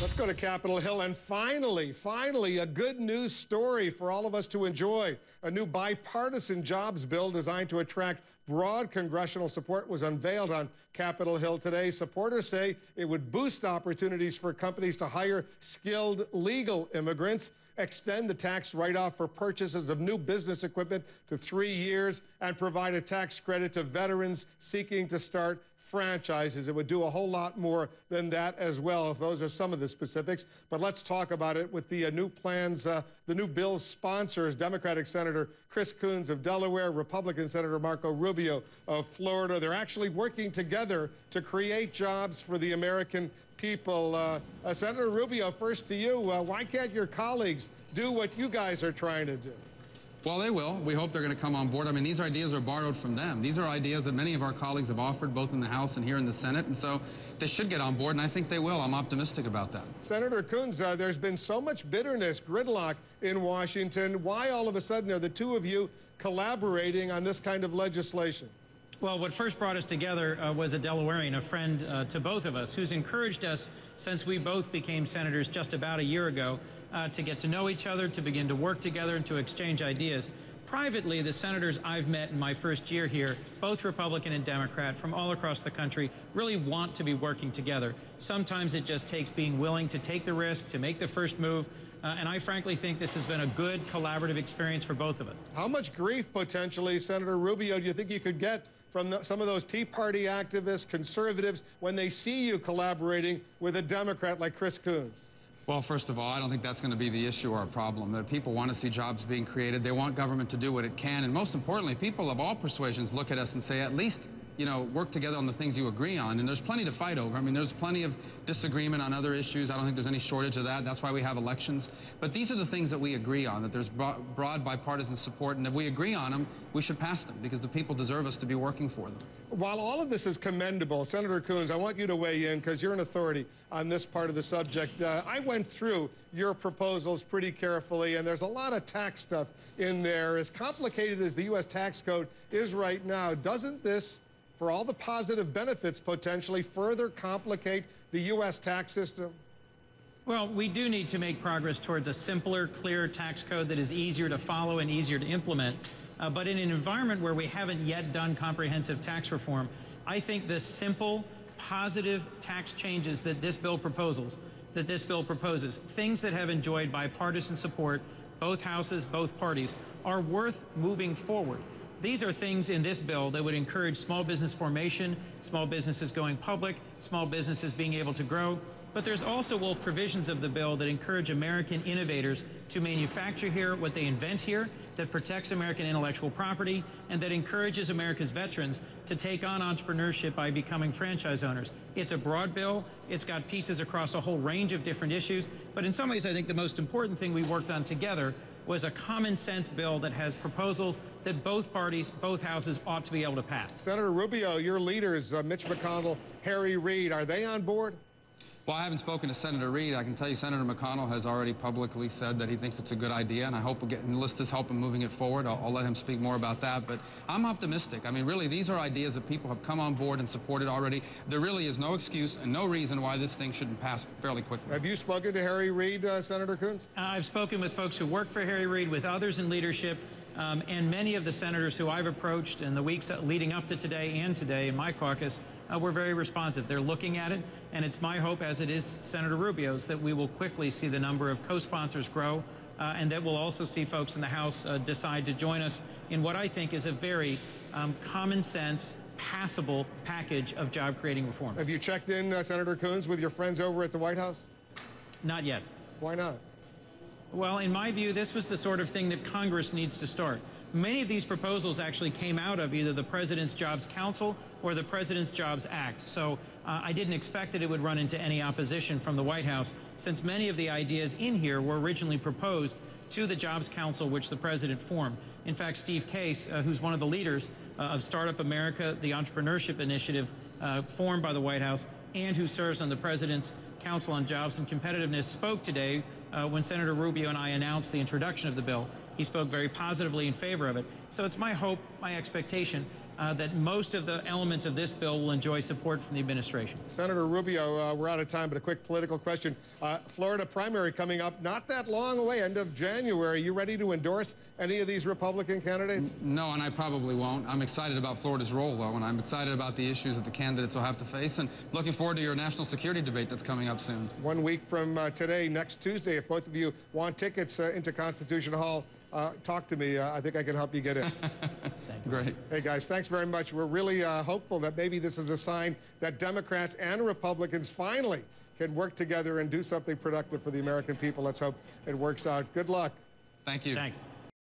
Let's go to Capitol Hill, and finally, a good news story for all of us to enjoy. A new bipartisan jobs bill designed to attract broad congressional support was unveiled on Capitol Hill today. Supporters say it would boost opportunities for companies to hire skilled legal immigrants, extend the tax write-off for purchases of new business equipment to 3 years, and provide a tax credit to veterans seeking to start franchises. It would do a whole lot more than that as well, if those are some of the specifics. But let's talk about it with the new plans, the new bill's sponsors, Democratic Senator Chris Coons of Delaware, Republican Senator Marco Rubio of Florida. They're actually working together to create jobs for the American people. Senator Rubio, first to you. Why can't your colleagues do what you guys are trying to do? Well, they will. We hope they're going to come on board. I mean, these ideas are borrowed from them. These are ideas that many of our colleagues have offered, both in the House and here in the Senate, and so they should get on board, and I think they will. I'm optimistic about that. Senator Coons, there's been so much bitterness, gridlock in Washington. Why all of a sudden are the two of you collaborating on this kind of legislation? Well, what first brought us together was a Delawarean, a friend to both of us, who's encouraged us since we both became senators just about a year ago to get to know each other, to begin to work together, and to exchange ideas. Privately, the senators I've met in my first year here, both Republican and Democrat from all across the country, really want to be working together. Sometimes it just takes being willing to take the risk, to make the first move, and I frankly think this has been a good collaborative experience for both of us. How much grief, potentially, Senator Rubio, do you think you could get from some of those Tea Party activists, conservatives, when they see you collaborating with a Democrat like Chris Coons? Well, first of all, I don't think that's going to be the issue or a problem. That people want to see jobs being created. They want government to do what it can. And most importantly, people of all persuasions look at us and say, at least, you know, work together on the things you agree on. And there's plenty to fight over. I mean, there's plenty of disagreement on other issues. I don't think there's any shortage of that. That's why we have elections. But these are the things that we agree on, that there's broad bipartisan support. And if we agree on them, we should pass them, because the people deserve us to be working for them. While all of this is commendable, Senator Coons, I want you to weigh in, because you're an authority on this part of the subject. I went through your proposals pretty carefully, and there's a lot of tax stuff in there. As complicated as the U.S. tax code is right now, doesn't this, for all the positive benefits, potentially further complicate the U.S. tax system? Well, we do need to make progress towards a simpler, clearer tax code that is easier to follow and easier to implement. But in an environment where we haven't yet done comprehensive tax reform, I think the simple, positive tax changes that this bill proposes, things that have enjoyed bipartisan support, both houses, both parties, are worth moving forward. These are things in this bill that would encourage small business formation, small businesses going public, small businesses being able to grow. But there's also provisions of the bill that encourage American innovators to manufacture here what they invent here, that protects American intellectual property, and that encourages America's veterans to take on entrepreneurship by becoming franchise owners. It's a broad bill. It's got pieces across a whole range of different issues. But in some ways, I think the most important thing we worked on together was a common sense bill that has proposals that both parties, both houses, ought to be able to pass. Senator Rubio, your leaders, Mitch McConnell, Harry Reid, are they on board? Well, I haven't spoken to Senator Reid. I can tell you Senator McConnell has already publicly said that he thinks it's a good idea, and I hope we'll enlist his help in moving it forward. I'll let him speak more about that, but I'm optimistic. I mean, really, these are ideas that people have come on board and supported already. There really is no excuse and no reason why this thing shouldn't pass fairly quickly. Have you spoken to Harry Reid, Senator Coons? I've spoken with folks who work for Harry Reid, with others in leadership, and many of the senators who I've approached in the weeks leading up to today and today in my caucus were very responsive. They're looking at it, and it's my hope, as it is Senator Rubio's, that we will quickly see the number of co-sponsors grow, and that we'll also see folks in the House decide to join us in what I think is a very common sense, passable package of job-creating reform. Have you checked in, Senator Coons, with your friends over at the White House? Not yet. Why not? Well, in my view, this was the sort of thing that Congress needs to start. Many of these proposals actually came out of either the President's Jobs Council or the President's Jobs Act. So I didn't expect that it would run into any opposition from the White House, since many of the ideas in here were originally proposed to the Jobs Council, which the President formed. In fact, Steve Case, who's one of the leaders of Startup America, the entrepreneurship initiative formed by the White House, and who serves on the President's Council on Jobs and Competitiveness, spoke today when Senator Rubio and I announced the introduction of the bill. He spoke very positively in favor of it. So it's my hope, my expectation, that most of the elements of this bill will enjoy support from the administration. Senator Rubio, we're out of time, but a quick political question. Florida primary coming up not that long away, end of January. You ready to endorse any of these Republican candidates? No, and I probably won't. I'm excited about Florida's role, though, and I'm excited about the issues that the candidates will have to face, and looking forward to your national security debate that's coming up soon. 1 week from today, next Tuesday, if both of you want tickets into Constitution Hall, talk to me. I think I can help you get in. Great. Hey, guys, thanks very much. We're really hopeful that maybe this is a sign that Democrats and Republicans finally can work together and do something productive for the American people. Let's hope it works out. Good luck. Thank you. Thanks.